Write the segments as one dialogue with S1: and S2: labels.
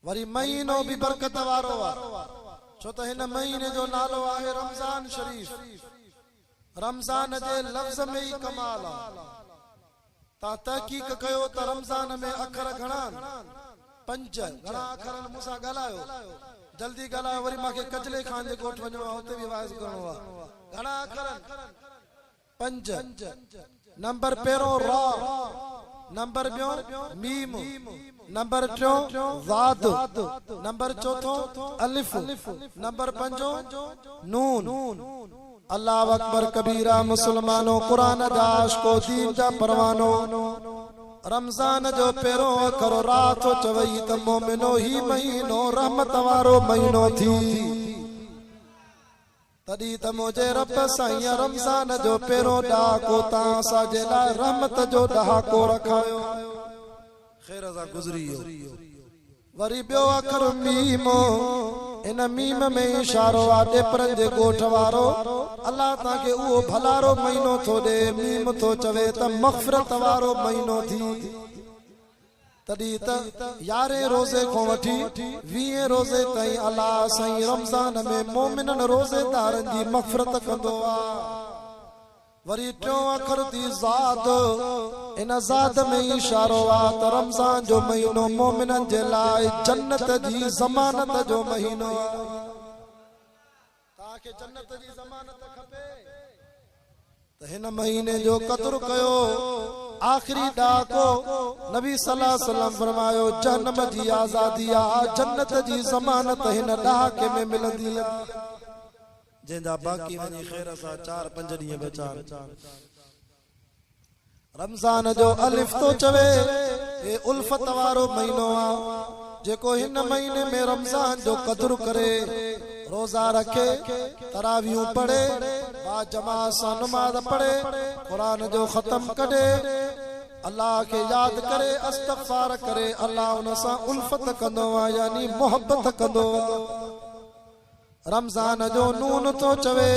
S1: वरी महीनो भी बरकत वारो छो त हिन महीने जो नालो आहे रमज़ान शरीफ। रमज़ान जे लफ्ज़ में ही कमाल आहे। ता तहकीक कयो त रमज़ान में अखर घणा 5 घणा अखर मूंसां ॻाल्हायो जल्दी ॻाल्हायो वरी मांखे कजले खान जे ॻोठ वञणो आहे हुते बि वाइज़ करणो आहे। घणा अखर 5। नंबर पहिरों रा, नंबर ॿियो मीम, नंबर 3 ज़ाद, नंबर 4 अलिफ, नंबर 5 नून। अल्लाह अकबर कबीरा मुसलमानों कुरान जा आशिको दीन जा परवानो। रमज़ान जो पहिरों अखर रात चवई त मोमिनो ही महीनो रहमत वारो महीनो थी। तॾहिं त मुंहिंजे रब साईं रमज़ान जो पहिरों ॾहाको तव्हां असांजे लाइ रहमत जो ॾहाको रखायो। ख़ैर सां गुज़री वियो। वरी ॿियो अखर मीम। इन मीम में इशारो आहे ॾेपरनि जे ॻोठ वारो अल्लाह तव्हांखे उहो भलारो महीनो थो ॾे। मीम थो चवे त मग़फ़िरत वारो महीनो थी। तॾहिं त 11 रोज़े खां वठी 20 रोज़े ताईं अल्लाह साईं रमज़ान में मोमिननि रोज़ेदारनि जी मग़फ़िरत कंदो आहे। वरी 3 अखर थी ज़ाद। इन ज़ाद में इशारो आहे त रमज़ान जो महीनो मोमिननि जे लाइ जन्नत जी ज़मानत जो महीनो आहे। तव्हांखे जन्नत जी ज़मानत खपे त हिन महीने जो क़दुरु कयो। आखिरी ॾहाको नबी सल्लल्लाहु अलैहि वसल्लम फरमायो जहन्नम जी आज़ादी आहे, जन्नत जी ज़मानत हिन ॾहाके में मिलंदी आहे। जंहिंजा बाक़ी वञी ख़ैर सां 4-5 ॾींहं बचा। रमज़ान जो अलिफ तो चवे हे उल्फत वारो महीनो आहे। जेको हिन महीने में रमज़ान जो क़दुरु करे, रोज़ा रखे, तरावियूं पढ़े, बा जमात सां नमाज़ पढ़े, कुरान जो ख़त्म कढे, अल्लाह के याद करे, इस्तग़फ़ार करे, अल्लाह उन सां उल्फत कंदो आहे यानी मोहब्बत कंदो आहे। रमज़ान जो नून तो चवे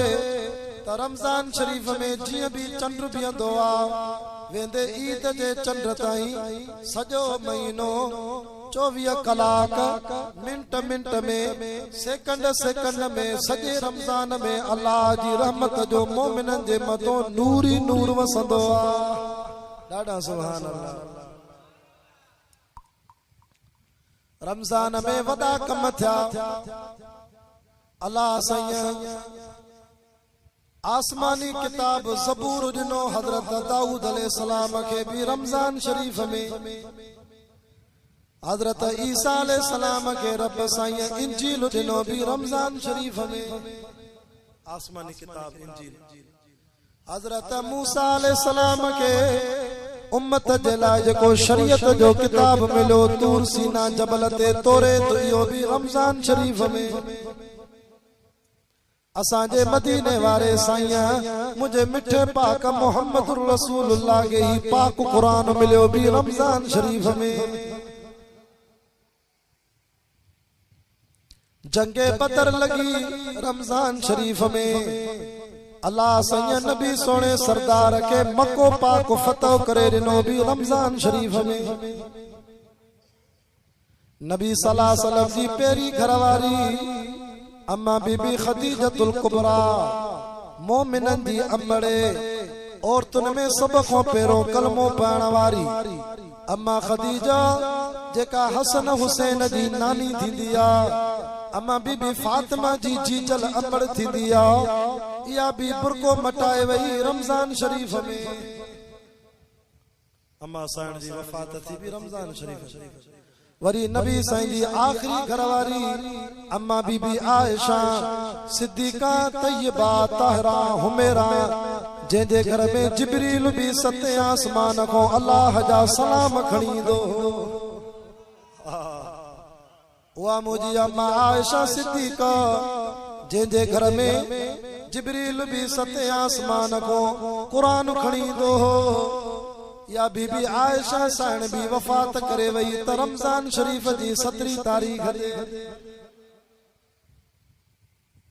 S1: त रमज़ान शरीफ में जीअं बि चंड बीहंदो आहे वेंदे ईद जे चंड ताईं सॼो महीनो 24 कलाक मिंट मिंट में सेकंड सेकंड में सॼे रमज़ान में अल्लाह जी रहमत जो मोमिननि जे मथां नूर ई नूर वसंदो आहे। ॾाढा सुभान अल्लाह। रमज़ान में वॾा कम थिया। अल्लाह साईं आसमानी किताब ज़बूर ॾिनो हज़रत दाऊद अलैहिस्सलाम खे बि रमज़ान शरीफ में। हज़रत ईसा अलैहिस्सलाम खे रब साईं इंजील ॾिनो बि रमज़ान शरीफ में। आसमानी किताब इंजील। हज़रत मूसा अलैहिस्सलाम खे उम्मत जे लाइ जेको शरीयत जो किताब मिलियो तूर सीना जबल ते तोरे तो इहो बि रमज़ान शरीफ में। असांजे मदीने वारे साईं मुझे मिठे पाक मोहम्मद रसूलुल्लाह के ही पाक कुरान मिलियो भी रमज़ान शरीफ में। जंगे बदर लगी रमज़ान शरीफ में। अल्लाह साईं नबी सोने सरदार के मक्को पाक फतह करे ॾिनो भी रमज़ान शरीफ में। नबी सल्लल्लाहु अलैहि वसल्लम जी पहिरीं घरवारी अम्मा बीबी खदीजतुल कुबरा मोमिनन दी अम्बड़े औरतुन में सब को पहिरों कलमो पाण वारी अम्मा खदीजा जेका हसन हुसैन जी नानी थींदी आ। अम्मा बीबी फातिमा जी जीजल अम्बड़ थींदी आ। इहा भी बुरको मटाए वई रमज़ान शरीफ में। अम्मा साईं जी वफ़ात थी भी रमज़ान शरीफ में। वरी नबी साईं जी आखिरी घरवारी अम्मा बीबी आयशा सिद्दीका तैयबा ताहिरा हुमैरा जंहिंजे घर में जिब्रील भी 7 आसमान को अल्लाह जा सलाम खणी ईंदो। उहा मुंहिंजी अम्मा आयशा सिद्दीका जंहिंजे घर में जिब्रील भी 7 आसमान को कुरान खणी ईंदो। या बीबी आयशा साईं भी वफ़ात करे वई त रमज़ान शरीफ जी 17 तारीख़ ते।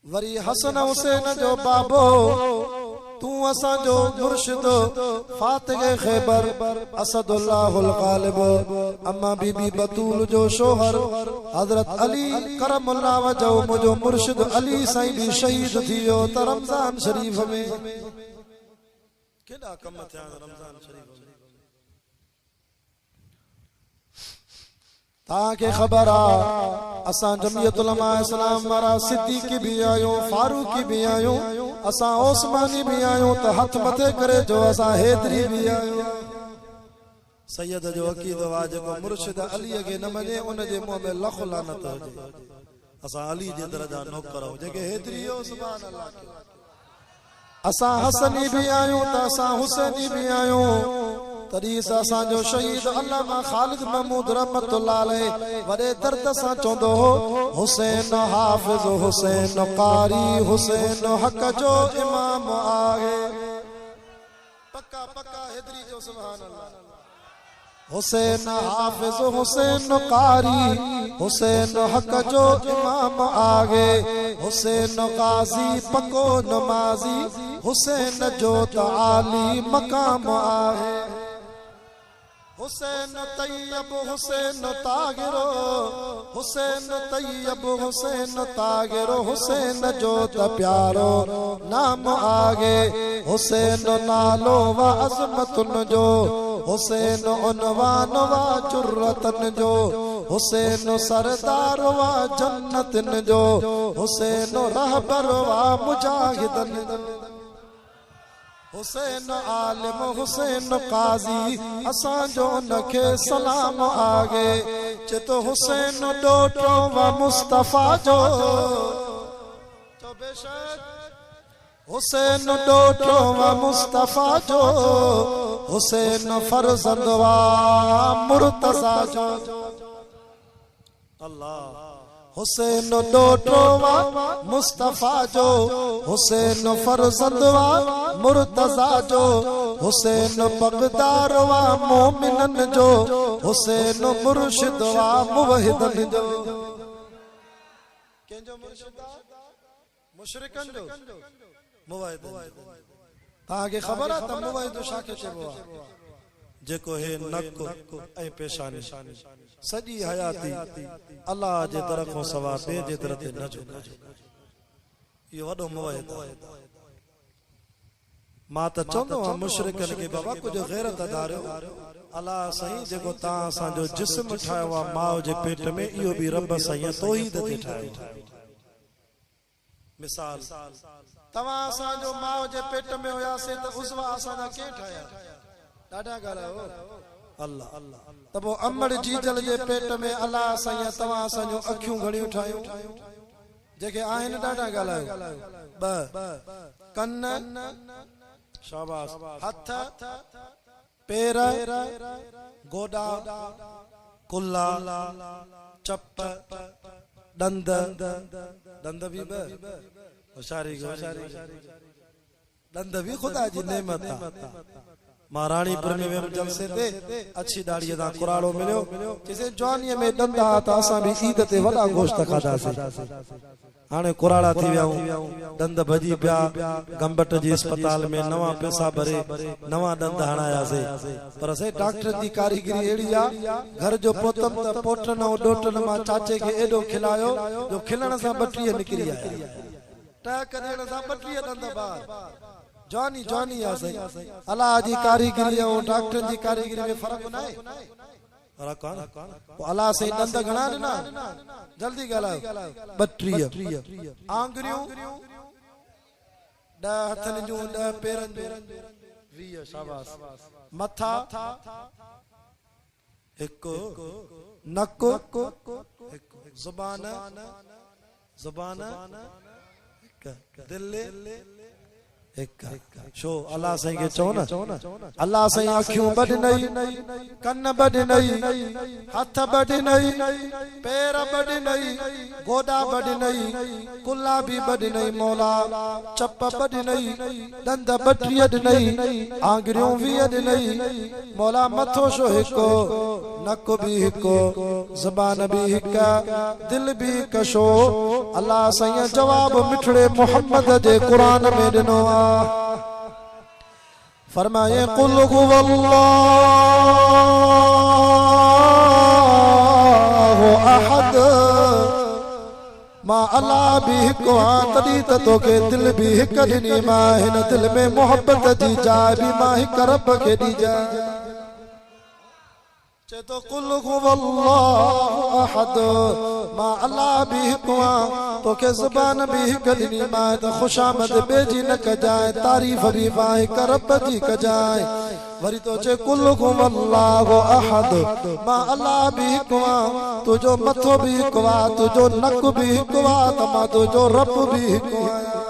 S1: वरी हसन हुसैन जो बाबो तू असा जो मुर्शिद फातिह खैबर असदुल्लाहुल गालिब अम्मा बीबी बतूल जो शोहर हजरत अली करमुल्लाह वजो मुझो मुर्शिद अली साईं भी शहीद थियो त रमजान शरीफ में केड़ा कम थिया रमजान शरीफ में ताके खबर आ असा जमियत उलमा इस्लाम वारा सिद्दीक भी आयो फारूकी भी आयो असा उस्मानी भी आयो त हथ मथे करे जो असा हैदरी भी आयो सैयद जो अकीद वाज को मुर्शिद अली के न मने उन जे मुंह में लख लानत हो जे असा अली जे दरजा नौकर हो जेके हैदरी हो सुभान अल्लाह असा हसनी भी आयो त असा हुसैनी भी आयो तरीस असा जो शहीद अल्लामा खालिद महमूद रहमतुल्लाह अलैह वडे दर्द सा चोंदो हो हुसैन हाफिज हुसैन कारी हुसैन हक जो इमाम आहे पक्का पक्का हैदरी जो सुभान अल्लाह हुसैन हाफिज हुसैन कारी हुसैन हक जो इमाम आगे हुसैन गाजी पको नमाजी हुसैन जो आली मकाम आहे हुसैन तैयब हुसैन तागिरो हुसैन तैयब हुसैन तागिरो हुसैन जो प्यारो नाम आगे हुसैन नालो व अज़मतुन जो हुसैन उनवान व जुर्रतन जो हुसैन सरदार व जन्नतन जो हुसैन रहबर व मुजाहिदन हुसैन आलिम हुसैन काजी असा जो नखे सलाम आगे चितो हुसैन डोटो व मुस्तफा जो बेशक हुसैन डोटो व मुस्तफा जो हुसैन फरजंद व मुर्तजा जो अल्लाह हुसैन डोटो व मुस्तफा जो हुसैन फरजंद व मुर्तजा जो हुसैन बगदार व मोमिनन जो हुसैन मुर्शिद व मुवहिदन जो केंजो मुर्शिद मुशरिकन जो मुवहिद ताके खबर आ त मुवहिद शाके चबो जेको है नक ऐ पेशानी सजी हयाती अल्लाह जे तरफो सवा बे जे तरफ न झुका यो वडो मुवहिद मां त चंदो मुशरिकन के बाबा कुछ गैरत अदारो अल्लाह सही जेको ता असा जो जिस्म ठायो वा मां जे पेट में इयो भी रब सही तौहीद ते ठायो मिसाल तवा असा जो मां जे पेट में होया से त उसवा असा ना के ठाया डाडा गाला हो अल्लाह तबो अमड़ जीजल जे पेट में अल्लाह सही तवा असा जो अखियूं घणियूं ठायो जेके आहिन डाडा गाला ब कन शाबाश हथ पैर गोडा कुल्ला चप दंद दंद भी होशियारी दंद भी खुदा जी नेमत महारानीपुर में वेम जलसे ते अच्छी दाढ़ी दा कुराड़ो मिलियो जिसे जवानी में दंदा त असा भी ईद ते वडा गोश्त खादा से हाने कुराड़ा थी वियाऊं दंद भजी पिया गंबट जी अस्पताल में नवा पैसा भरे नवा दंद हणाया से पर से डॉक्टर दी कारीगरी एड़ी आ घर जो पोतम त पोटन और डोटन मा चाचे के एडो खिलायो जो खिलण सा बटरी निकरी आया टक देण सा बटरी दंद बाहर जवानी जवानी आ सही अल्लाह जी कारीगरी और डॉक्टर जी कारीगरी में फर्क ना है फर्क कौन अल्लाह से दंद घणा ना जल्दी गलाओ बटरी आंगरियों ड हथन जो ड पेरन जो 20 शाबाश मथा एक नक एक जुबान जुबान दिल एक शो अल्लाह सही के चो ना अल्लाह सही आँखियों बड़ नहीं कन्न बड़ नहीं हाथ बड़ नहीं पैर बड़ नहीं गोदा बड़ नहीं कुल्ला भी बड़ नहीं मौला चप बड़ नहीं दंद बटरी अड नहीं आंगरियों भी अड नहीं मौला मथो शो हिको नक भी हिको जुबान भी हिका दिल भी कशो अल्लाह सही जवाब मिठड़े मोहम्मद जे कुरान में दिनो फरमाए कुल हुवल्लाहु अहद मां अल्लाह भी हिकु आं तॾहिं त तोखे दिल भी हिक ॾिनी मां हिन दिल में मोहब्बत जी जाइ भी मां हिक रब खे ॾिजां चे तो कुल हुवल्लाहु अहद मां अल्लाह भी हिकु आं तोखे ज़ुबान भी हिक ॾिनी मां त खुशामद ॿिए न कजांइ तारीफ़ भी मां हिक रब जी कजांइ वरी तो चे कुल हुवल्लाहु अहद मां अल्लाह भी हिकु आं तुझो मथो भी हिकु आहे तुझो नक भी हिकु आहे त मां तुझो रब भी हिकु आहियां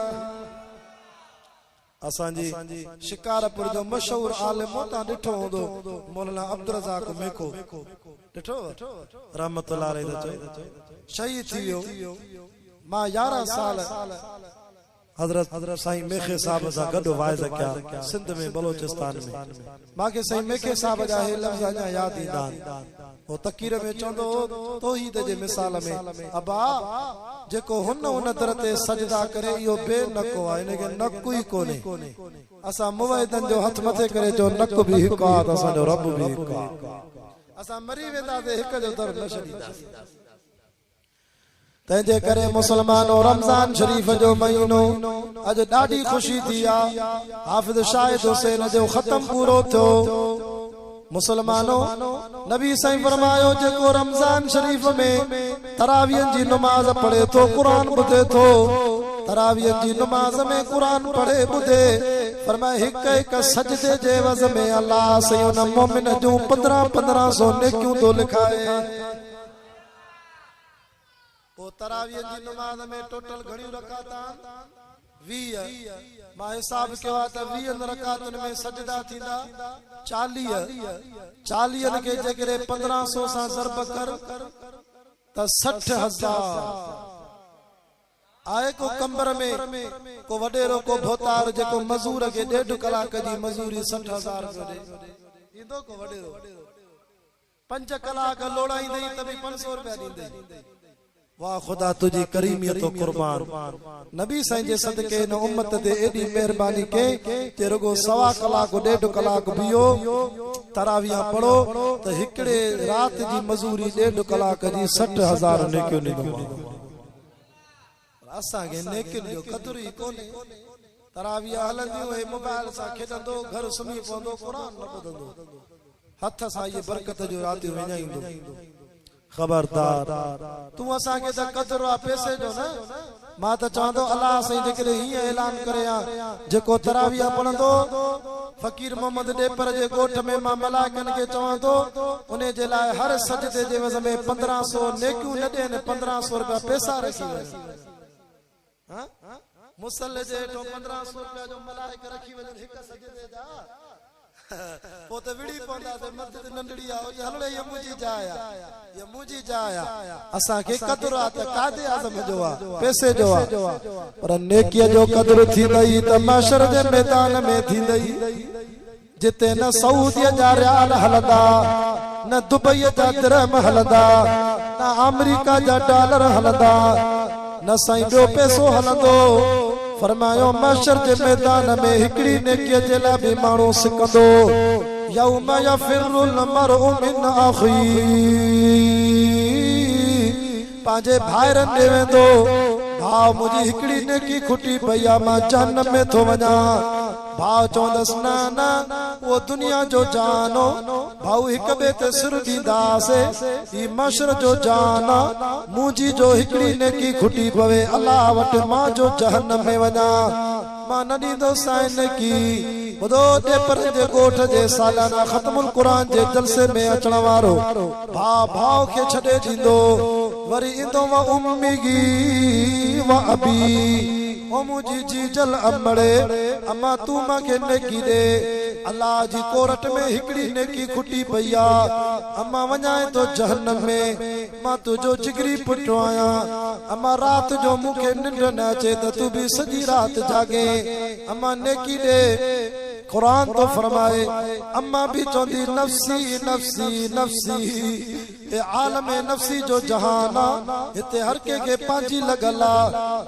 S1: असांजी शिकारपुर जो मशहूर आलिम तां ॾिठो हूंदो मौलाना अब्दुल रज़ाक मेको ॾिठो रहमतुल्लाह अलैहि शहीद थी वियो मां 11 साल हजरत साईं मेखे साहब सां गॾु वाइज़ कया सिंध में बलोचिस्तान में मूंखे साईं मेखे साहब जा हे लफ़्ज़ अञा यादि ईंदा आहिनि वो तकीर में चवंदो तौहीद जे मिसाल में अबा जेको हुन दर ते सजदा करे इहो बे नको आहे इनखे नक ई कोन्हे असां मुवहिदन जो हथ मथे करे जो नक भी हिकु आहे त असांजो रब भी हिकु आहे असां मरी वेंदासीं हिक जो दर न छॾींदासीं तंहिंजे करे मुसलमानो रमज़ान शरीफ जो महीनो अॼु ॾाढी ख़ुशी थी आहे हाफ़िज़ शाहिद हुसैन जो ख़त्म पूरो थियो मुसलमानो नबी साईं फरमायो जेको रमज़ान शरीफ में तरावीह जी नमाज पढ़े थो क़ुरान ॿुधे थो तरावीह जी नमाज में क़ुरान पढ़े ॿुधे फरमाए हिक हिक सजदे जे वज़ में अल्लाह साईं उन मोमिन जूं 1500 नेकियूं थो लिखाए वो तरावीह जी नमाज में टोटल घणी रकातां 20 मां हिसाब कयो आहे त 20 रकातुनि में सजदा थींदा 40 के जेकरे 1500 सां ज़रब कर त 60,000 आए को कंबर में को वडेरो को भोतार जेको मजूर के 1.5 कलाक जी मजूरी 60,000 ॾे ईंदो को वडेरो 5 कलाक लोड़ाईंदई त भी 500 रुपया ॾींदे वाह खुदा तुझी करीमियत तो कुर्बान नबी साईं जे सदके न उम्मत ते एडी मेहरबानी के ते रुगो 1.25 कलाक 1.5 कलाक बियो तरावियां पढ़ो त हिकड़े रात जी मजूरी 1.5 कलाक जी 60,000 नेकियो ॾींदो असां के नेकिन जो कदर ही कोने तरावियां हलंदियूं हे मोबाइल सां खेडंदो घर सुम्ही पवंदो कुरान न ॿुधंदो हथ सां ये बरकत जो रात विञाईंदो खबरदार तू असा के त कदर आ पैसे जो न मा त चाहंदो अल्लाह सही जेकरे ही ऐलान करया जेको तराविया पढ़ंदो फकीर मोहम्मद डेपर जे गोठ में मा मलाइकन के चवंदो उने जे लाए हर सजदे जे वज़ में 1500 नेकियूं न ॾेन 1500 रुपया पैसा रखी वे हां मुसल्ले जे तो 1500 रुपया जो मलाइक रखी वे हिक सजदे जा पोते विड़ी पवंदा ते मस्जिद नंढड़ी आ हलड़े ये मुजी जाया असा के कदर आ त कादे आज़म जो आ पैसे जो आ पर नेकीअ जो कदर थींदई त माशर जे मैदान में थींदई जिते न सऊदी जा रियाल हलंदा न दुबई जा दिरहम हलंदा न अमेरिका जा डॉलर हलंदा न साईं ॿियो पैसो हलंदो फरमायो माशर जे मैदान में हिकड़ी नेकीअ जे लाइ भी माण्हू सिकंदो यौम यफिरुल मरउ मिन अखी पांजे भाइरन ॾे वेंदो भाउ मुंहिंजी हिकड़ी नेकी खुटी पई आहे मां जहन्नम में थो वञा भाउ चवंदसि न न वो दुनिया जो जानो भाउ हिक ॿिए ते सिर ॾींदासीं ही मशर जो जान मुंहिंजी जो हिकड़ी नेकी खुटी पवे अल्लाह वटि मां जो जहन्नम में वञा मां न ॾींदुसि साईं नेकी ॿुधो डेपर जे गोठ जे सालाना ख़त्मुल क़ुरान जे जलसे में अचण वारो भाउ खे छॾे ॾींदो वरी ईंदो व उम्मीगी व अबी ओ मुझी जी जल अमड़े अम्मा तू मांखे नेकी दे अल्लाह जी कोरट में हिकड़ी नेकी खुटी पई आ अम्मा वञाए तो जहन्नम में मां तुझो जिगरी पुटो आया अम्मा रात जो मुखे निंड न अचे त तू भी सजी रात जागे अम्मा नेकी दे कुरान तो फरमाए अम्मा भी चौंदी नफ्सी नफ्सी नफ्सी ए आलम नफ्सी जो जहाना इते हर के पांजी लगला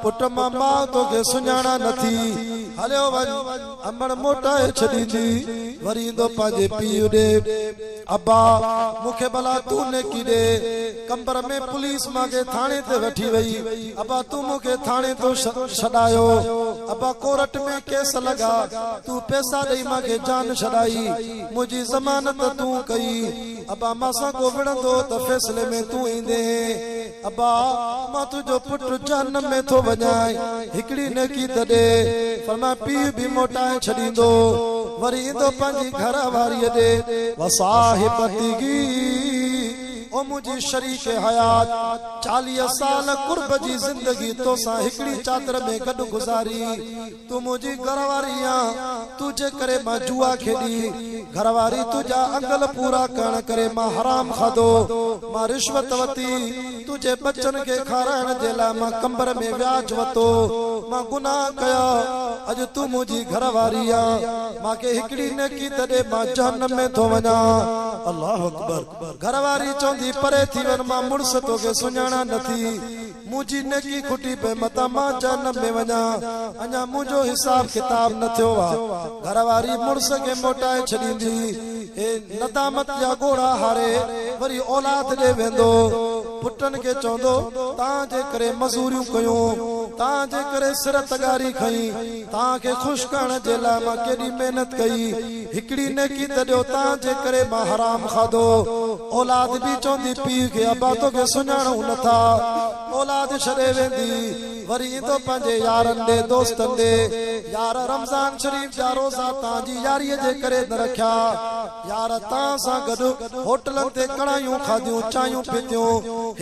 S1: पुट मामा तो के सुञाणा नथी हलियो वन अमण मोटाए छडींदी वरी दो पाजे पीउ दे अब्बा मुखे भला तू ने की दे कंबर में पुलिस मांगे थाने ते वठी वई अब्बा तू मुखे थाने तो छडायो अब्बा कोर्ट में केस लगा तू पैसा दई मांगे जान छडाई मुजी जमानत तू कई अब्बा मासा को विणंदो त फैसले में तू ईंदे अब्बा मां तुझो पुट जहन्नम में थो वञाए हिकड़ी ने की तडे फरमा पीउ भी मोटाए छडींदो वरी ईंदो पंहिंजी घर वारीअ ॾे वसाहिबती ओ मुझी शरीक हयात 40 साल कुर्ब जी जिंदगी तो सा हिकड़ी चादर में गड गुजारी तू मुझी घरवारी तुझे करे मां जुआ खेडी घरवारी तुझा अंगल पूरा करण करे मां हराम खादो मां रिश्वत वती तुझे बच्चन के खाराइण जे लाइ मां कंबर में व्याज वतो मां गुनाह कया अज तू मुझी घरवारी मां के हिकड़ी ने की तडे मां जहन्नम में थो वञा अल्लाह अकबर घरवारी चौंदी परे थी वन मां मुड़स तो के सुञाणा नथी मुझी नेकी खुटी पे मता मां जहन्नम में वञा अञा मुझो हिसाब किताब न थियो वा घरवारी मुड़स के मोटाए छडींदी ए नदामत या गोड़ा हारे वरी औलाद दे वेंदो पुटन के चौंदो तां जे करे मजूरियूं कयूं तां जे करे सिर तगारी खई तां के खुश करण जे लाइ मां केडी मेहनत कई हिकड़ी नेकी तडियो तां जे करे मां हराम खादो औलाद भी चौंदी पीउ के अब्बा तो के सुञाणू नथा औलाद छड़े वेंदी वरी ईंदो पंहिंजे यारनि ॾे दोस्तनि ॾे यार रमज़ान शरीफ जा रोज़ा तांजी यारीअ जे करे न रखिया यार तां सां गॾु होटलनि ते कढ़ायूं खादियूं चायूं पीतियूं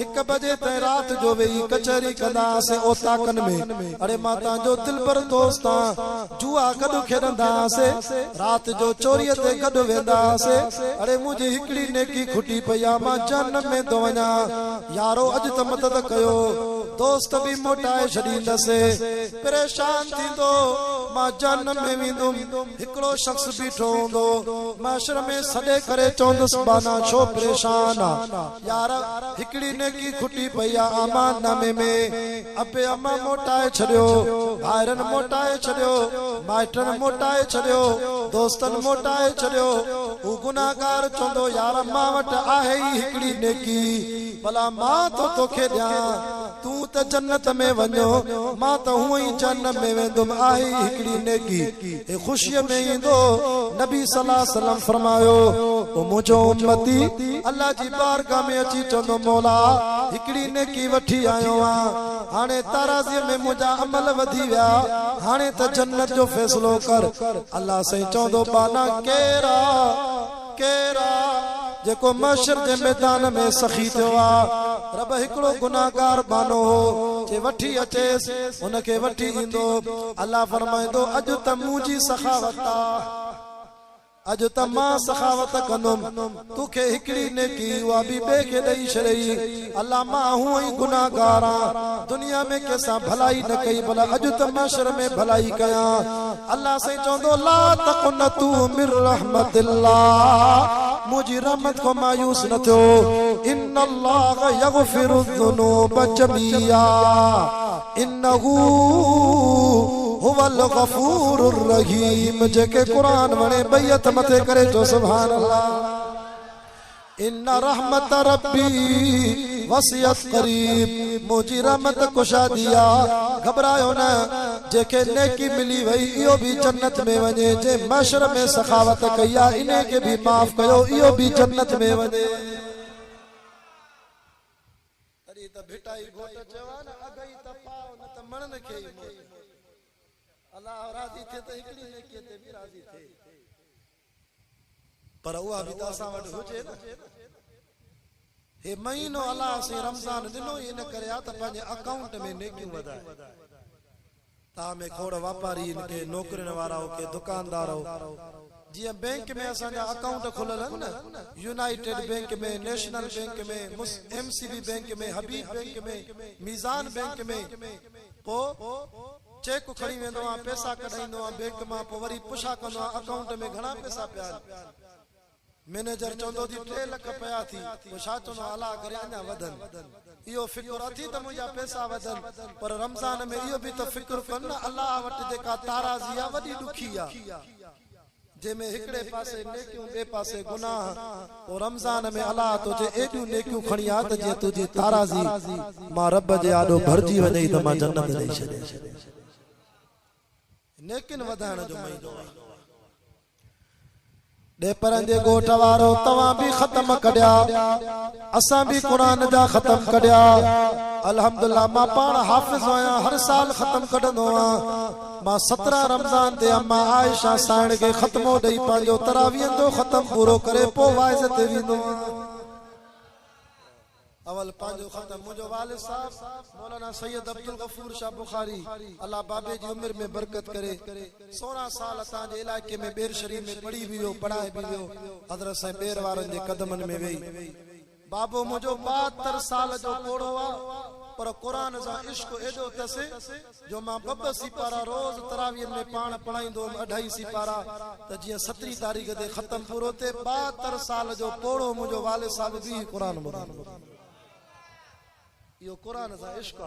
S1: 1 बजे ताईं रात जो वेही कचहरी कंदासीं ओताकनि में अरे मां तव्हांजो दिलबर दोस्त जुआ गॾु खेॾंदासीं रात जो चोरीअ ते गॾु वेंदासीं अरे मुंहिंजी हिकड़ी नेकी खुटी पई आहे मां जहन्नम में थो वञा यारो अॼु त मदद कयो दोस्त भी मोटाए छडींदसे परेशान थींदो मां जहन्नम में वेंदुमि हिकड़ो शख्स बीठो हूंदो माशर में सॾे करे चवंदुसि बाना छो परेशान यार हिकड़ी नेकी खुटी पई आहे आमान नामे में अबे अम्मा मोटाए छॾियो भाइरनि मोटाए छॾियो माइटनि मोटाए छॾियो दोस्तनि मोटाए छॾियो हू गुनाहगार चवंदो यार मां वटि आहे ई हिकड़ी नेकी भला मां तो तोखे ॾियां तू त जन्नत में वञो मां त हूअं ई जन्नत में वेंदुमि आहे हिकड़ी नेकी ए ख़ुशीअ में ईंदो नबी सल्लल्लाहु अलैहि वसल्लम फरमायो ओ मुंहिंजो उम्मती अल्लाह जी बारगाह में अची चवंदो मौला हिकड़ी नेकी वठी आयो आहियां हाणे ताराज़ीअ में मुंहिंजा अमल वधी विया हाणे त जन्नत जो फ़ैसिलो कर अल्लाह साईं चवंदो बाना केरा केरा जेको महशर जे मैदान में सखी थियो आहे रब हिकड़ो गुनाहगार बानो हो जे वठी अचेस उनके वठी ईंदो अल्लाह फरमाईंदो अॼु त मुंहिंजी सखावत अॼु त मां सखावत कंदुमि तोखे हिकड़ी नेकी उहा बि ॿिए खे ॾेई छॾई अल्लाह मां हूअं ई गुनाहगार आहियां दुनिया में कंहिंसां भलाई न कई भला अॼु त महशर में भलाई कयां अल्लाह साईं चवंदो ला तक़नतू मिर रहमतिल्लाह मुझी रहमत को मायूस न थियो इन्नल्लाह यगफिरु ज़ुनूब जमीआ इन्नहू हुवल गफूरुर रहीम जेके कुरान वणे बैत मथे करे जो सुभान अल्लाह इन्ना रहमत रब्बी वसियत करीब मुझी रहमत कुशा दिया घबरायो न जेके नेकी मिली वई इहो भी जन्नत में वञे जे महशर में सखावत कया इने के भी माफ कयो इहो भी जन्नत में वञे तड़ी त भिटाई घोट जवान अगई त पाव न त मणन के अल्लाह राजी थे त हिकड़ी नेकी ते भी राजी थे पर उहा भी त असां वटि हुजे न हे महीनो अल्लाह से रमजान दिनो इन करे आ त पंहिंजे अकाउंट में नेकियूं वधाए ता में खोड़ व्यापारी इनके नौकरन वारा हो के दुकानदार हो जी बैंक में असा अकाउंट खुलल न यूनाइटेड बैंक में नेशनल बैंक में एमसीबी बैंक में हबीब बैंक में मीजान बैंक में पो चेक खड़ी वेंदो आ पैसा कढाइंदो आ बैंक मां पो वरी पुछा कंदो आ अकाउंट में घणा पैसा पिया मैनेजर चवंदो थी 3 लाख पया थी तो छा चवंदो अल्लाह करे अञा वधन इहो फिक्र अथी त मुंहिंजा पैसा वधन पर रमज़ान में इहो बि त फिक्र कन न अल्लाह वटि जेका ताराज़ी आहे वॾी ॾुखी आहे जंहिंमें हिकिड़े पासे नेकियूं ॿिए पासे गुनाह पोइ रमज़ान में अल्लाह तुंहिंजे एॾियूं नेकियूं खणी आ त जीअं तुंहिंजी ताराज़ी मां रब जे आॾो भरिजी वञे त मां जन्नत ॾेई छॾे नेकिन वधाइण जो महीनो ॾेपरनि जे ॻोठ वारो तव्हां बि ख़तम कढिया असां बि क़ुरान जा ख़तम कढिया अल्हम्दुलिल्लाह मां पाण हाफ़िज़ आहियां हर साल ख़तम कढंदो आहियां मां 17 रमज़ान ते अम्मा आयशा साइण खे ख़तमो ॾेई पंहिंजो तरावीह जो ख़तम पूरो करे पोइ वाइज़ ते वेंदो आहियां अवल पांजो ख़तम मुझो वालिद साहब मौलाना सैयद अब्दुल गफूर शाह बुखारी अल्लाह बाबे जी उम्र में बरकत करे 16 साल असांजे इलाइके में बेर शरीफ में पढ़ी भी वियो पढ़ाए भी वियो हज़रत साईं बेर वारनि जे कदमनि में वेही बाबो मुझो 72 साल जो कोड़ो आ पर कुरान जा इश्क एडो तसे जो मां 2 सिपारा रोज तरावीह में पाण पढ़ाईंदो 2.5 सिपारा त जिया 17 तारीख ते खत्म पूरो ते 72 साल जो कोड़ो मुझो वालिद साहब भी कुरान ॿुधंदो यो कुरान सा इश्क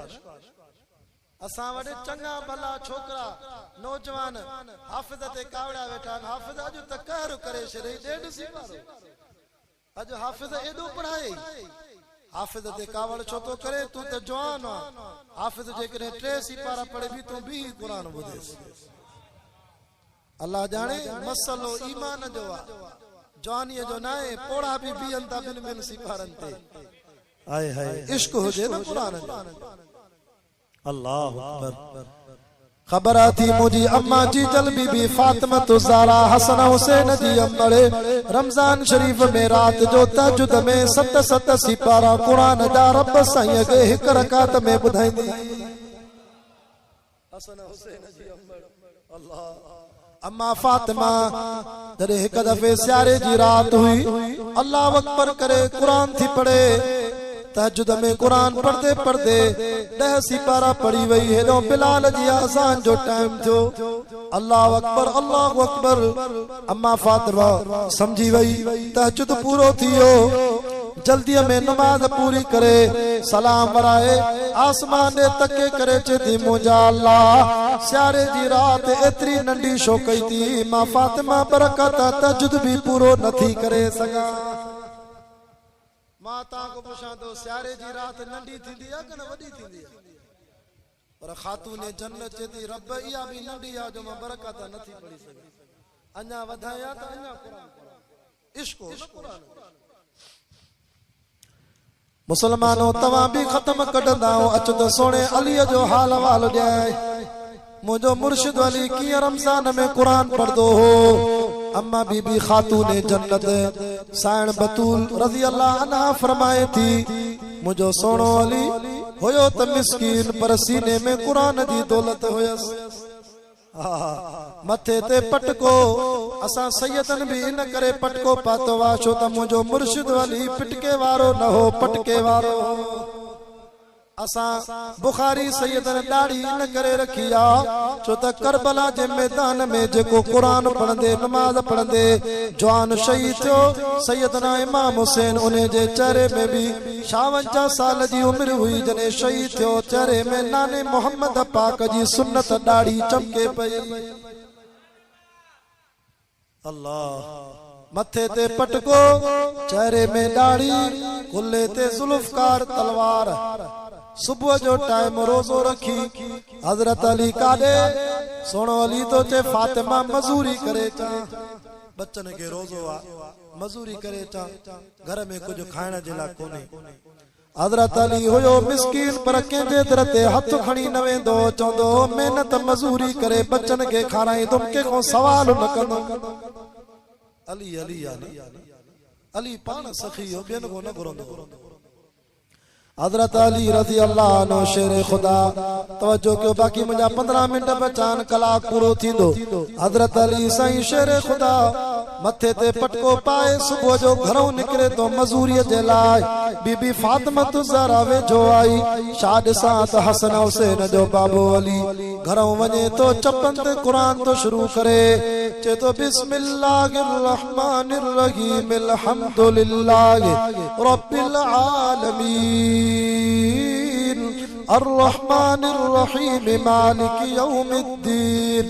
S1: असा वडे चंगा भला छोकरा नौजवान हाफिज ते कावड़ा वेठा हाफिज अज त कहर करे छड़े 1.5 सिपारो अज हाफिज एडो पढ़ाए हाफिज ते कावड़ छो तो करे तू त जवान आ हाफिज जे करे 3 सिपारा पढ़े भी तू भी कुरान ॿुधे अल्लाह जाने मसलो ईमान जो आ जवानी जो नाए पोड़ा भी बीहंता बिन सिपारन ते हाय हाय इश्क हो जे ना कुरान अल्लाह अकबर खबर थी मुझी अम्मा जी जल बीबी फातिमा तो ज़हरा हसन हुसैन जी अम्बड़े रमजान शरीफ में रात जो तहज्जुद में 7 सिपारा कुरान जा रब साईं के एक रकात में ॿुधाईंदी हसन हुसैन जी अम्बड़ अल्लाह अम्मा फातिमा जॾहिं हिक दफ़े सियारे जी रात हुई अल्लाह अकबर करे कुरान थी पढ़े तहज्जुद में कुरान पढ़ते पढ़ते 10 सिपारा पढ़ी वही हेॾो बिलाल जी अज़ान जो टाइम थियो अल्लाह अकबर अम्मा फातिमा समझी वही तहज्जुद पूरो थियो जल्दी में नमाज पूरी करे सलाम वराए आसमान दे तके करे चेती मुंहिंजा अल्लाह सियारे जी रात एतरी नंढी छो कई थी मां फातिमा बरकत तहज्जुद भी पूरो नथी करे सघां मां ता को पुछां तो सियारे जी रात नंढी थींदी आ कि न वडी थींदी आ पर खातून जन्नत चेती रब इया भी नंढी आ जो मां बरकत नथी पढ़ी सघी अञा वधाया त अञा कुरान इश्क कुरान मुसलमानों तवा भी खत्म कढंदा अच तो सोने अली जो हाल वाल ॾियाए मुझो मुर्शिद अली की रमजान में कुरान पढ़दो हो अम्मा बीबी खातून जन्नत साइण बतूल रज़ी अल्लाह अन्हा फरमाए थी मुझो सोनो अली होयो त मिस्कीन पर सीने में कुरान जी दौलत हुयस मथे ते पटको असा सैयदन भी इन करे पटको पातो वा छो त मुझो मुर्शिद अली पिटके वारो न हो पटके वारो असा बुखारी सैयदन दाढ़ी इन करे रखी आ छो त करबला जे मैदान में जेको कुरान पढ़ंदे नमाज पढ़ंदे जवान शहीद थियो सैयदना इमाम हुसैन उन्हें जे चेहरे में भी 56 साल जी उम्र हुई जने शहीद थियो चेहरे में नाने मोहम्मद पाक जी सुन्नत दाढ़ी चमके पई अल्लाह मथे ते पटको चेहरे में दाढ़ी कुल्ले ते जुल्फकार तलवार सुबह जो टाइम रोजो रखी हजरत अली कादे सोनो अली तो चे फातिमा मजूरी करे चा बच्चन के रोजो आ मजूरी करे चा घर में कुछ खाइण जे ला कोने हजरत अली होयो मिस्कीन पर कंहिंजे दर ते हथ खणी न वेंदो चवंदो मेहनत मजूरी करे बच्चन के खाराई तुम के को सवाल न कंदो अली अली अली अली पान सखी हो बेन को न घुरंदो हजरत अली रज़ी अल्लाह अन्हु शेर खुदा तवज्जो कयो बाकी मुंहिंजा 15 मिनट बचान कलाक पूरो थींदो हजरत अली साईं शेर खुदा मथे ते पटको पाए सुबह जो घरों निकरे तो मजूरी जे लाए बीबी फातिमा ज़हरा वेझो आई शाद साथ हसन हुसैन जो बाबो अली घरों वने तो चपन ते कुरान तो शुरू करे चे तो बिस्मिल्लाहिर रहमानिर रहीम अल्हम्दुलिल्लाहि रब्बिल आलमीन अर्रहमानिर रहीम मालिक यौमिद्दीन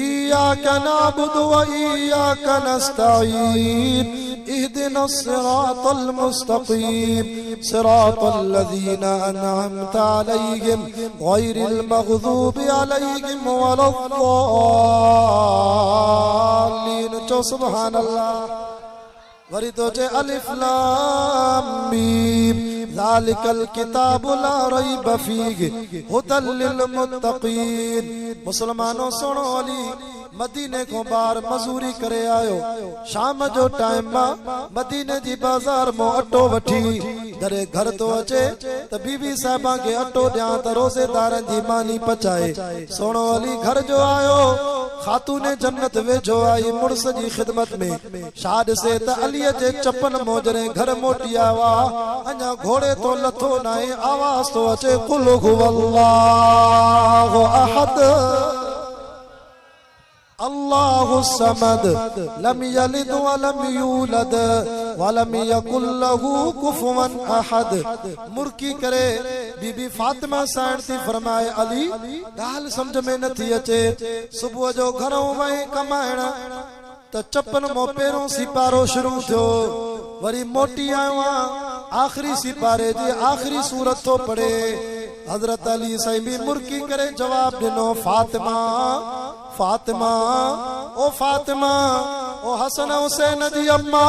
S1: इय्याका नअबुदु व इय्याका नस्तईन इहदिना सिरातल मुस्तकीम सिरातल लज़ीना अनअमता अलैहिम गैरिल मग़ज़ूबि अलैहिम वलद्दाल्लीन। चो सुब्हानल्लाह। वरी तो चे अलिफ लाम मीम ज़ालिकल किताबु ला रैब फ़ीहि हुदल लिल मुत्तक़ीन। मुसलमानों सुनो अली मदीने को बार मजूरी करे आयो शाम जो टाइम मा मदीने जी बाजार मो अटो वठी दरे घर तो अचे त बीबी साहबा के अटो दिया त रोजेदार जी मानी पचाए। सोनो अली घर जो आयो खातूने जन्नत वेझो आई मुर्स जी खिदमत में शाद से त अली जे चपन मोजरे घर मोटिया वा अञा घोड़े तो लथो नाए आवाज तो अचे कुल हुवल्लाहु अहद अल्लाहु समद लम यलिद व लम यूलद व लम यकुल लहू कुफुवन अहद। मुर्की करे बीबी फातिमा साइण थी फरमाए अली गाल समझ में नथी अचे सुबह जो घरों वई कमाइण त चपन मो पेरों सिपारो शुरू थियो वरी मोटी आयो आखिरी सिपारे जी आखिरी सूरत तो पढ़े। हजरत अली साहिबी मुर्की करे जवाब दिनो फातिमा फातिमा ओ फातिमा ओ हसन हुसैन जी अम्मा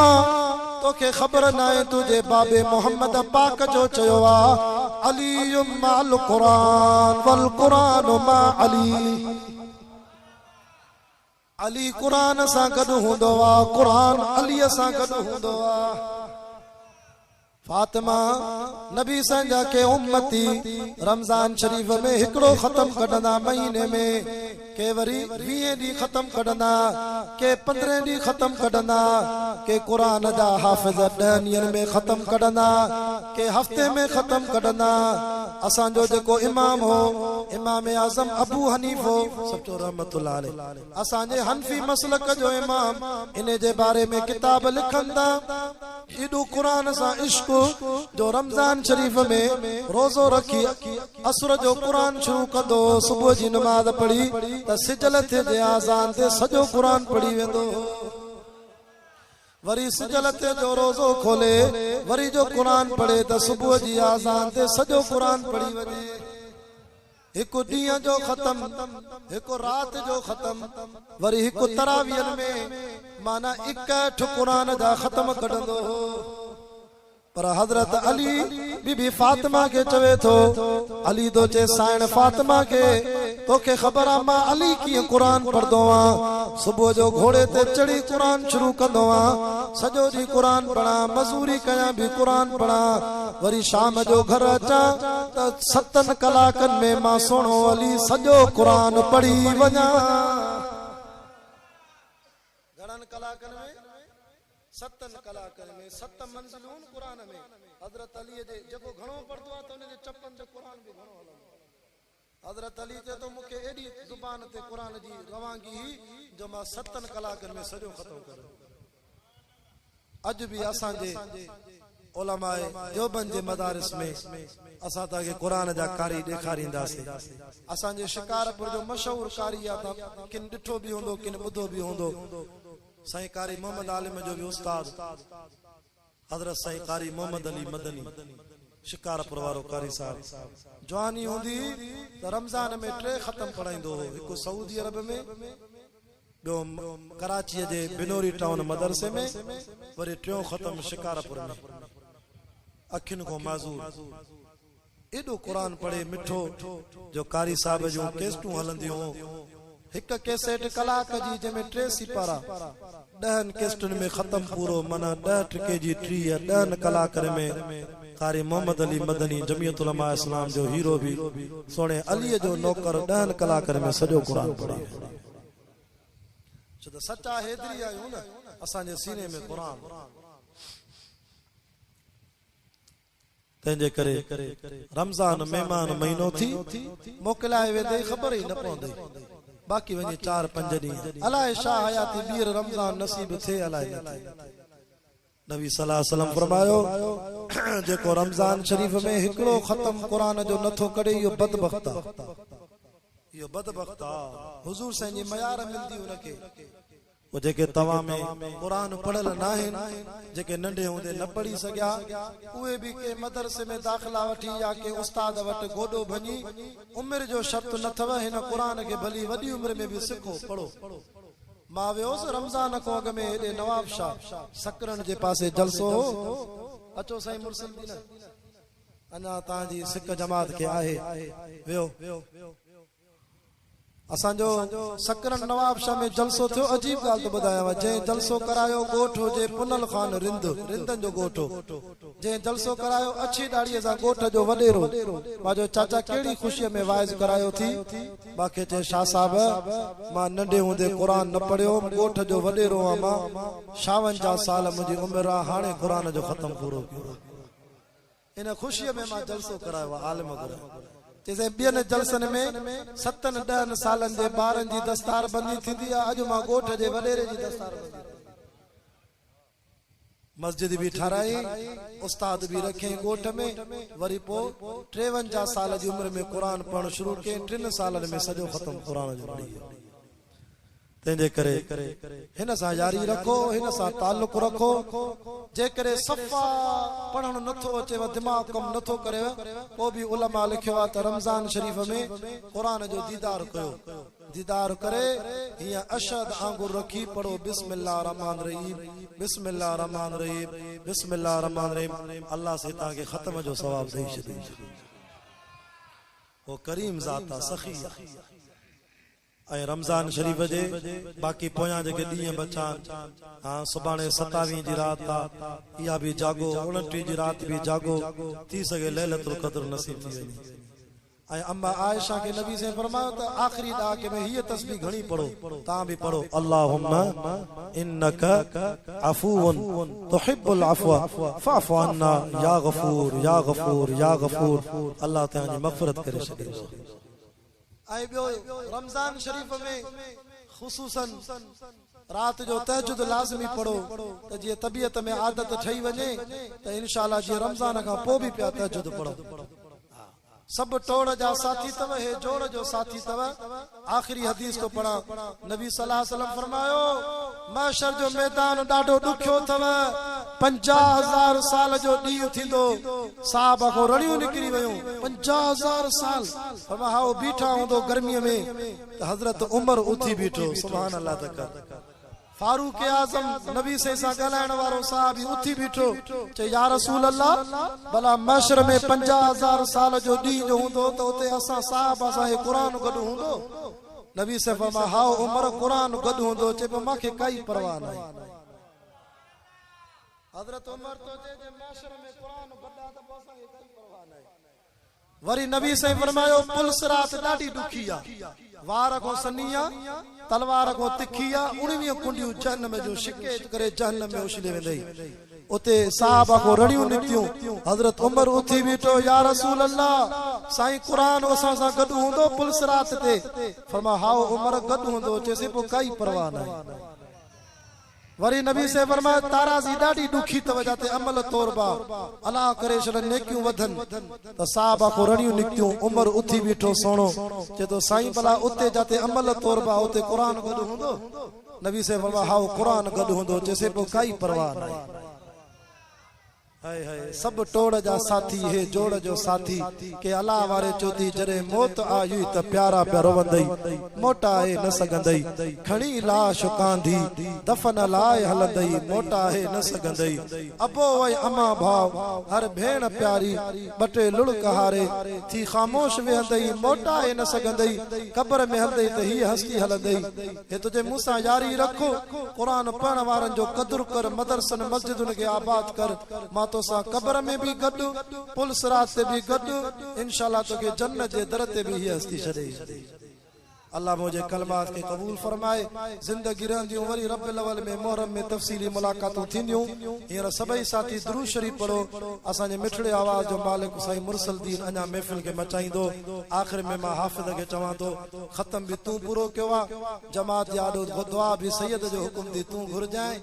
S1: तोखे खबर नाए तुझे बाबे मोहम्मद पाक जो चयो आ अली माल कुरान वल कुरान मा अली अली कुरान सां गॾु हूंदो आ कुरान अली सां गॾु हूंदो आ। फातिमा नबी संजा के उम्मती रमजान शरीफ में हिकड़ो खत्म कढंदा महीने में के वरी 20 डी खत्म कढंदा के 15 डी खत्म कढंदा के कुरान जा हाफिज 10 ॾींहनि में खत्म कढंदा के हफ्ते में खत्म कढंदा। असां जो जेको इमाम हो इमाम आज़म अबू हनीफ हो सचो रहमतुल्लाह अलैह असां जे हनफी मसलक जो इमाम इने जे बारे में किताब लिखंदा एडो कुरान सा इश्क जो रमजान शरीफ में रोजो रखी असर जो कुरान शुरू कंदो सुबह जी नमाज पढ़ी त सिजल थे जे आज़ान ते सजो कुरान पढ़ी वेंदो वरी सिजल ते जो रोजो खोले वरी जो कुरान पढ़े त सुबह जी आज़ान ते सजो कुरान पढ़ी वने। हिकु ॾींहं जो खत्म हिकु रात जो खत्म वरी हिकु तरावियन में माना 61 कुरान जा खत्म कढंदो पर हजरत अली बीबी फातिमा के चवे थो अली दो चे साइण फातिमा के तोखे खबर आ मां अली की कुरान पढ़दो आ सुबह जो घोड़े ते चढ़ी कुरान शुरू कंदो आ सजो दी कुरान पढ़ा मजूरी कया भी कुरान पढ़ा वरी शाम जो घर अचा त 7 कलाकन में मां सोनो अली सजो कुरान पढ़ी वञा। घणन कलाकन में 7 कलाकन में 7 मंजिलूं कुरान में हजरत अली जे जेको घणो पढ़दो आ त उन जे चपन जो कुरान भी घणो हलंदो। हजरत अली ते तो मुके एडी जुबान ते कुरान जी रवांगी जो मां 7 कलाकन में सजो खत्म करो। अज भी असां जे उलमाए देवबंद जे मदारिस में असां ता के कुरान जा कारी ॾेखारींदासीं। असां जे शिकारपुर जो मशहूर कारी आ त किन ॾिठो भी हूंदो किन ॿुधो भी हूंदो साईं कारी मोहम्मद आलिम जो भी उस्ताद हजरत साईं कारी मोहम्मद अली मदनी शिकारपुर वारो कारी साहब जवानी हुंदी त रमजान में 3 खत्म पढ़ाईंदो हो हिकु सऊदी अरब में ॿियो कराची जे बिनोरी टाउन मदरसे में वरी 3 खत्म शिकारपुर में अखिन को माज़ूर एडो कुरान पढ़े मिठो जो कारी साहब जो केस्टू हलंदियो एक कैसेट कलाक जी जंहिंमें 3 सिपारा 10 केस्टन में खत्म पूरो माना 10 टके जी 10 कलाक में कारी मोहम्मद अली मदनी जमीयत उलमा इस्लाम जो हीरो भी सोने अली जो नौकर 10 कलाक में सजो कुरान पढ़े। छो त सचा हेतिरी आहियूं न असांजे सीने में क़ुर तंहिंजे करे रमज़ान महिमान महीनो थी मोकिलाए वेंदे ख़बर ई न पवंदी बाक़ी वञी 4-5 ॾींहं अलाए छा हयाती ॿीहर रमज़ान नसीब थिए अलाए न थिए नबी सल्लल्लाहु अलैहि वसल्लम फरमायो जेको रमज़ान शरीफ में हिकिड़ो ख़त्म क़ुर जो नथो करे इहो बदबख्त आहे इहो बदबख्त आहे हुज़ूर साईं जी मयार मिलदी उनखे वो जेके तवा में कुरान पढ़ल न आहिनि जेके नंढे हूंदे न पढ़ी सघिया उहे बि के मदरसे में दाख़िला वठी या के उस्ताद वटि गोॾो भञी उमिरि जो शर्त न अथव हिन क़ुर खे भली वॾी उमिरि में बि सिखो पढ़ो मां वियोसि रमज़ान खां अॻु में हेॾे नवाब शाह सकरन जे पासे जलसो हो अचो साईं मुर्सिद न अञा तव्हांजी सिख जमात खे आहे वियो असांजो सकरन नवाब शाह में जलसो थियो अजीब ॻाल्हि थो ॿुधायांव जंहिं जलसो करायो ॻोठ हुजे पुनल खान रिंदनि जो ॻोठ जंहिं जलसो करायो अछी ॾाड़ीअ सां ॻोठ जो वॾेरो मुंहिंजो चाचा कहिड़ी ख़ुशीअ में वाइज़ करायो थी मूंखे चए शाह साहिब मां नंढे हूंदे क़ुर न पढ़ियो ॻोठ जो वॾेरो आहियां मां 56 साल मुंहिंजी उमिरि आहे हाणे क़ुर जो ख़त्म पूरो कयो इन ख़ुशीअ में मां जलसो करायो आहे आलिम घुरायो जैसे ॿियनि जलसनि में 7-10 सालनि जे ॿारनि जी दस्तार बंदी थींदी आहे अॼु मां ॻोठ जे वॾेरे जी दस्तार बंदी मस्जिद भी ठाराई उस्ताद भी रखे ॻोठ में वरी पोइ 53 साल जी उमिरि में क़ुर पढ़णु शुरू कयईं 3 सालनि में सॼो ख़त्म क़ुर जो पढ़ी तंहिंजे करे हिन सां यारी रखो हिन सां ताल्लुक़ रखो जेकरे सफ़ा पढ़णु नथो अचेव दिमाग़ कम नथो करे पोइ बि उलमा लिखियो आहे त रमज़ान शरीफ में क़ुर जो दीदार कयो दीदार करे हीअं अशद आंगुर रखी पढ़ो बिस्मिल्लाह रहमान रहीम बिस्मिल्लाह रहमान रहीम बिस्मिल्लाह रहमान रहीम अल्लाह से तव्हांखे ख़त्म जो सवाब ॾेई छॾे वो करीम ज़ात आहे सखी ऐं रमज़ान शरीफ जे बाक़ी पोयां जेके ॾींहं बचा हाँ सुभाणे 27 जी राति आहे इहा बि जागो 29 जी राति बि जागो थी सघे लैलतुल क़द्र नसीब थी वञे ऐं अम्मा आयशा के नबी से फरमायो त आखिरी ॾाके में हीअ तस्बीह घणी पढ़ो तव्हां बि पढ़ो अल्लाहुम्मा इन्नका अफूवन तुहिब्बुल अफ़्व फ़अफ़ु अन्ना या गफ़ूर या गफ़ूर या गफ़ूर अल्लाह तव्हांजी मग़फ़िरत करे छॾे ऐं ॿियो रमज़ान शरीफ में ख़ुसूसन रात जो तहजुद लाज़मी पढ़ो त जीअं तबियत में आदत ठही वञे त इंशाअल्लाह जीअं रमज़ान खां पोइ बि पिया तहजुद पढ़ो सब टोड़ जा साथी तव हे जोड़ जो साथी तव आखिरी हदीस तो पढ़ा नबी सल्लल्लाहु अलैहि वसल्लम फरमायो महशर जो मैदान ॾाढो ॾुखियो तव 50,000 साल जो ॾींहुं थींदो साहब को रड़ियूं निकिरी वयूं 50,000 साल फरमा हाओ बीठा हूंदो गर्मीअ में त हज़रत उमर उथी बीठो सुभान अल्लाह तक फारूक आज़म नबी से सा गलाइण वारो साहब उथी बीठो चे या रसूल अल्लाह भला महशर में 50,000 साल जो डी जो हुंदो तो उते असा साहब असा हे कुरान गड हुंदो नबी से फरमा हाओ उमर कुरान गड हुंदो चे माखे काई परवाह नहीं हजरत उमर तो जे महशर में कुरान गडा त असा हे काई परवाह नहीं वरी नबी से फरमायो पुलिस रात ॾाढी ॾुखी आ वार को सनिया तलवार को तिखिया 19 कुंडियूं जहन्नम जो शिकेत करे जहन्नम में उछले वेंदई उते साहबा को रड़ियूं निकितियूं हजरत उमर उथी बीठो या रसूल अल्लाह साईं कुरान असां सां गॾु हूंदो पुलिस रात ते फरमा हाओ उमर गॾु हूंदो चेसि पोइ काई परवाह न वरी नबी से फरमाया ताराज़ी ॾाढी ॾुखी तव जाते अमल तौरबा अल्लाह करे छॾ नेकियूं वधन त साहबा को रड़ियूं निकितियूं उमर उथी बीठो सोणो चे तो साईं भला उते जाते अमल तौरबा उते कुरान गॾु हूंदो नबी से फरमाया हाओ कुरान गॾु हूंदो चेसि पोइ काई परवाह न हाय हाय सब टोड़ जा साथी हे जोड़ जो साथी के अल्लाह वारे चोदी जरे मौत आई त प्यारा प्यारो वंदई मोटा है न सगंदई खणी लाश कांधी दफन लाए हलंदई मोटा है न सगंदई अबो वई अमा भाव हर भेण प्यारी बटे लुड़क हारे थी खामोश वेंदई मोटा है न सगंदई कब्र में हलंदई त ही हस्ती हलंदई हे तुझे मूंसा यारी रखो कुरान पढ़ण वारन जो कदर कर मदरसन मस्जिदन के आबाद कर मा तो सा कब्र में भी गड्डू पुलिस रात से भी गड्डू इंशाल्लाह तो के जन्नत जे दर ते भी हस्ती छड़े अल्लाह मुझे कलमात के कबूल फरमाए जिंदगी रहंदियूं वरी रब्बिल अव्वल में मुहर्रम में तफसीली मुलाकातूं थींदियूं हींअर सभई साथी दुरूद शरीफ पढ़ो असांजे मिठड़े आवाज़ जो मालिक साईं मुरसल दीन अञा महफ़िल के मचाईंदो आख़िर में मां हाफ़िज़ के चवां थो ख़त्म भी तूं पूरो कयो आहे जमात यादो दुआ भी सैयद जो हुकुम दी तूं घुरजाए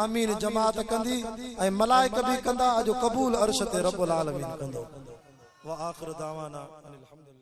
S1: आमीन जमात कंदी ऐं मलाइक भी कंदा अॼु क़बूल अर्श ते रब्बुल आलमीन कंदो व आख़िर दावाना अनिल हम्दुलिल्लाह।